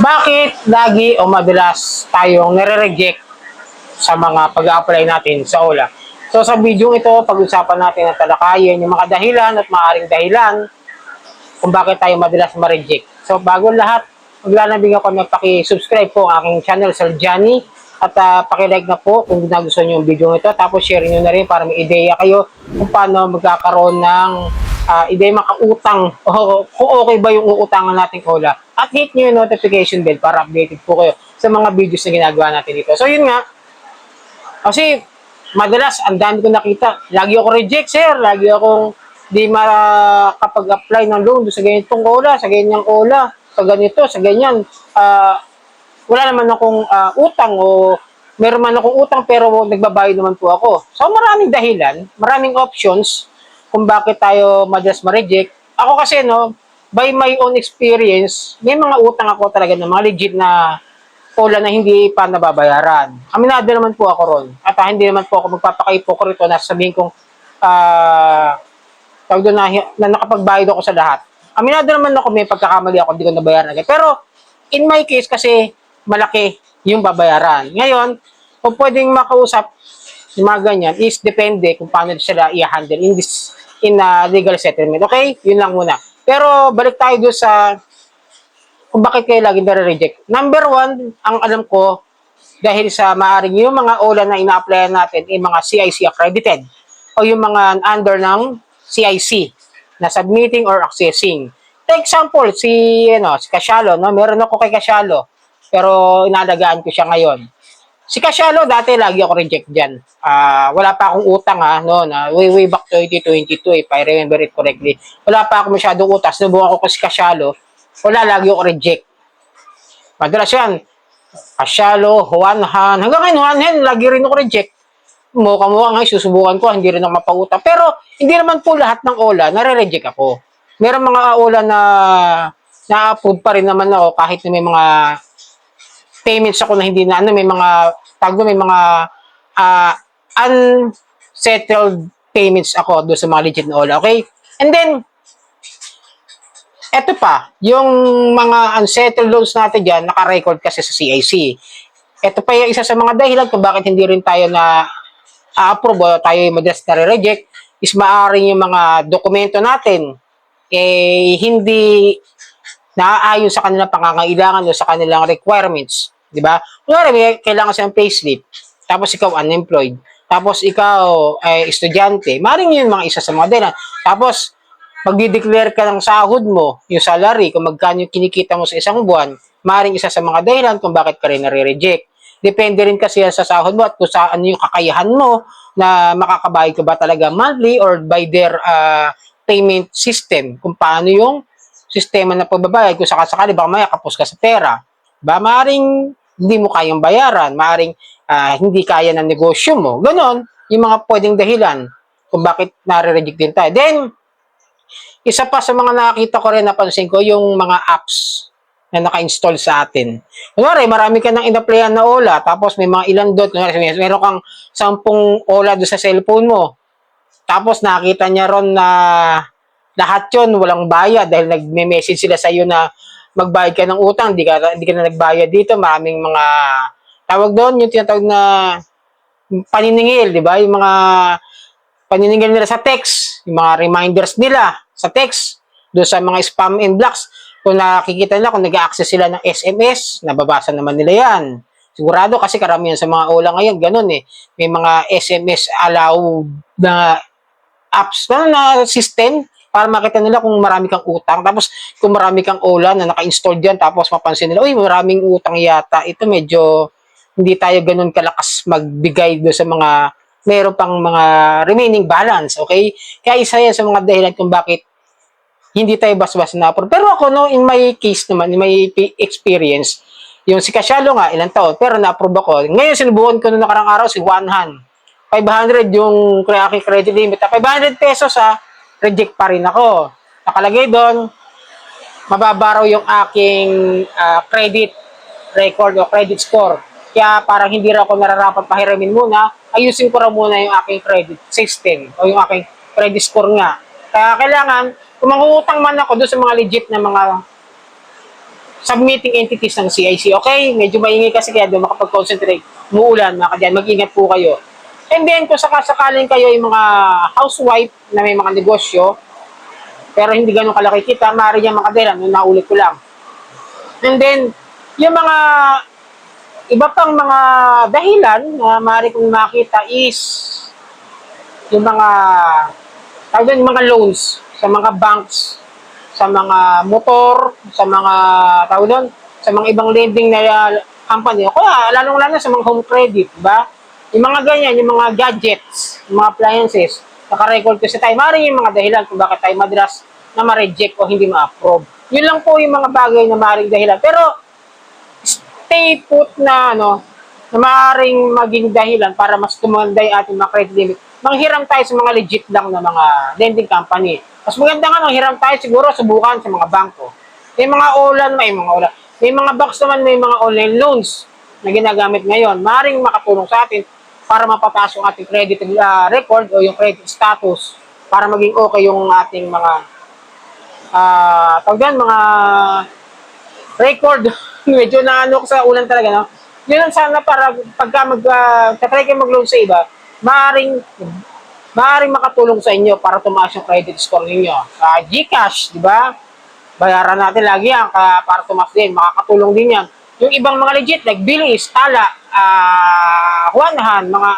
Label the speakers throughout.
Speaker 1: Bakit lagi o madalas tayong nare-reject sa mga pag-a-apply natin sa OLA? So sa video ito, pag-usapan natin at talakayin yung mga dahilan at maaaring dahilan kung bakit tayo madalas ma-reject. So bago lahat, maglalambing ako na paki-subscribe po ang aking channel, Sir Johnny, at paki-like na po kung nagustuhan nyo yung video ito. Tapos share nyo na rin para may ideya kayo kung paano magkakaroon ng ideya makautang o kung okay ba yung uutangan nating OLA. At hit nyo yung notification bell para updated po kayo sa mga videos na ginagawa natin dito. So yun nga, kasi madalas ang dami ko nakita, lagi ako reject, sir, lagi akong di makapag-apply ng loan sa ganitong OLA, sa ganyang OLA, sa ganito, sa ganyan. Wala naman akong utang o meron man akong utang pero nagbabayad naman po ako. So maraming dahilan, maraming options kung bakit tayo madalas ma-reject. Ako kasi by my own experience, may mga utang ako talaga ng mga legit na OLA na hindi pa nababayaran. Aminado naman po ako ron. At hindi naman po ako magpapaka-hipokrito na sabihin kong tawag doon na nakapagbayad ako sa lahat. Aminado naman ako may pagkakamali ako, hindi ko nabayaran agad. Pero in my case kasi malaki yung babayaran. Ngayon, kung pwedeng makausap yung mga ganyan is depende kung paano sila i-handle in legal settlement. Okay? Yun lang muna. Pero balik tayo doon sa kung bakit kayo lagi nare-reject. Number one, ang alam ko, dahil sa maaring yung mga OLA na ina-applyan natin ay mga CIC accredited o yung mga under ng CIC na submitting or accessing. For example, si Casialo, meron ako kay Casialo, pero inaalagaan ko siya ngayon. Si Casialo, dati lagi ako reject dyan. Wala pa akong utang way back 2022 if I remember it correctly. Wala pa ako masyadong utang. Sinubukan ko si Casialo, wala, lagi ako reject. Madalas yan, Casialo, Juanhan, hanggang ngayon, Juanhan, lagi rin ako reject. Mukha nga, susubukan ko, hindi rin ako mapautang. Pero, hindi naman po lahat ng OLA, nare-reject ako. Meron mga OLA na na-approve pa rin naman ako kahit na may mga payments ako na hindi na, may mga, may mga unsettled payments ako doon sa mga legit na OLA, okay? And then, eto pa, yung mga unsettled loans natin dyan, naka-record kasi sa CIC. Ito pa yung isa sa mga dahilan kung bakit hindi rin tayo na approve o tayo madalas na-reject is maaaring yung mga dokumento natin hindi naaayon sa kanilang pangangailangan o sa kanilang requirements. Di ba? Kunwari, may kailangan siyang payslip, tapos ikaw unemployed, tapos ikaw ay estudyante, maaaring yun mga isa sa mga dahilan. Tapos, magdi-declare ka ng sahod mo, yung salary, kung magkano yung kinikita mo sa isang buwan, maaaring isa sa mga dahilan kung bakit ka rin nare-reject. Depende rin kasi sa sahod mo at kung saan yung kakayahan mo na makakabayad ka ba talaga monthly or by their payment system. Kung paano yung sistema na pagbabayad, kung sakasakali baka maya kapos ka sa pera. Ba, maaaring hindi mo kayang bayaran, maaaring hindi kaya ng negosyo mo. Ganon, yung mga pwedeng dahilan kung bakit nare-reject din tayo. Then, isa pa sa mga nakakita ko rin, napansin ko, yung mga apps na naka-install sa atin. Kunwari, marami ka nang in-applyan na OLA, tapos may mga ilan doon, kunwari, meron kang 10 OLA doon sa cellphone mo, tapos nakita niya ron na lahat yun, walang bayad, dahil nagme-message sila sa iyo na magbayad ka ng utang, di ka na nagbayad dito, maraming mga, tawag doon, yung tinatawag na paniningil, di ba? Yung mga paniningil nila sa text, yung mga reminders nila sa text, doon sa mga spam and blocks. Kung nakikita nila, kung nag-access sila ng SMS, nababasa naman nila yan. Sigurado kasi karamihan sa mga OLA ngayon, ganun eh. May mga SMS allowed na apps na system para makita nila kung marami kang utang. Tapos kung marami kang OLA na naka-install dyan, tapos mapansin nila, uy, maraming utang yata. Ito medyo hindi tayo ganun kalakas magbigay doon sa mga meron pang mga remaining balance, okay? Kaya isa yan sa mga dahilan kung bakit hindi tayo bas-bas na approve. Pero ako, in my case naman, in my experience, yung si Casialo nga, ilang taon, pero na-approve ako. Ngayon, sinubukan ko nung nakarang araw si Juanhan. 500 yung aking credit limit. 500 pesos reject pa rin ako. Nakalagay doon, mababaraw yung aking credit record o credit score. Kaya parang hindi raw ako nararapat pahiramin muna, ayusin ko raw muna yung aking credit system o yung aking credit score nga. Kaya kailangan, kung mangungutang man ako doon sa mga legit na mga submitting entities ng CIC. Okay? Medyo maingay kasi kaya doon makapag-concentrate. Muulan, mga kadyan. Mag-ingat po kayo. And then, kung sakasakaling kayo yung mga housewife na may mga negosyo, pero hindi ganun kalaki kita, maaari niya makadala. Nung naulit ko lang. And then, yung mga iba pang mga dahilan na maaari kong makita is yung mga yung mga loans sa mga banks, sa mga motor, sa mga sa mga ibang lending na company. O kaya, lalong-lalo sa mga home credit, ba? Yung mga ganyan, yung mga gadgets, yung mga appliances, naka-record ko sa tayo. Maaaring yung mga dahilan kung bakit tayo madalas na ma-reject o hindi ma-approve. Yun lang po yung mga bagay na maaaring dahilan. Pero, stay put na, na maaaring maging dahilan para mas tumanda yung ating mga credit limit. Manghiram tayo sa mga legit lang na mga lending company. Mas maganda nga manghiram tayo siguro subukan sa mga bangko. May mga may mga banks naman, may mga online loans na ginagamit ngayon. Maaaring makatulong sa atin para mapataas yung ating credit record o yung credit status para maging okay yung ating mga mga record. Medyo naano ko sa ulan talaga, no? Yun ang sana para pagka try kayo mag-loan sa iba, maaaring makatulong sa inyo para tumaas yung credit score ninyo. GCash, di ba? Bayaran natin lagi yan para tumaas din. Makakatulong din yan. Yung ibang mga legit, like Bilis, Tala, Juanahan, mga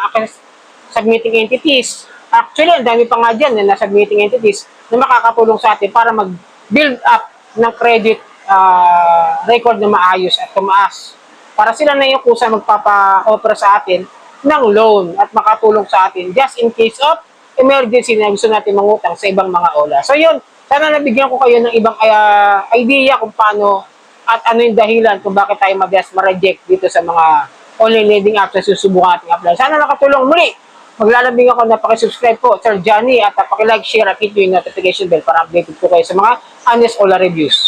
Speaker 1: submitting entities. Actually, ang dami pa nga dyan na submitting entities na makakatulong sa atin para mag-build up ng credit record na maayos at tumaas. Para sila na yung kusa magpapa-offer sa atin ng loan at makatulong sa atin just in case of emergency na gusto natin mangutang sa ibang mga ola. So yun, sana nabigyan ko kayo ng ibang idea kung paano at ano yung dahilan kung bakit tayo madalas ma-reject dito sa mga online lending apps na susubukan natin apply. Sana nakatulong muli. Maglalambing ako na pakisubscribe po, Sir Johnny, at pakilike, share, at hit yung notification bell para updated po kayo sa mga honest Ola reviews.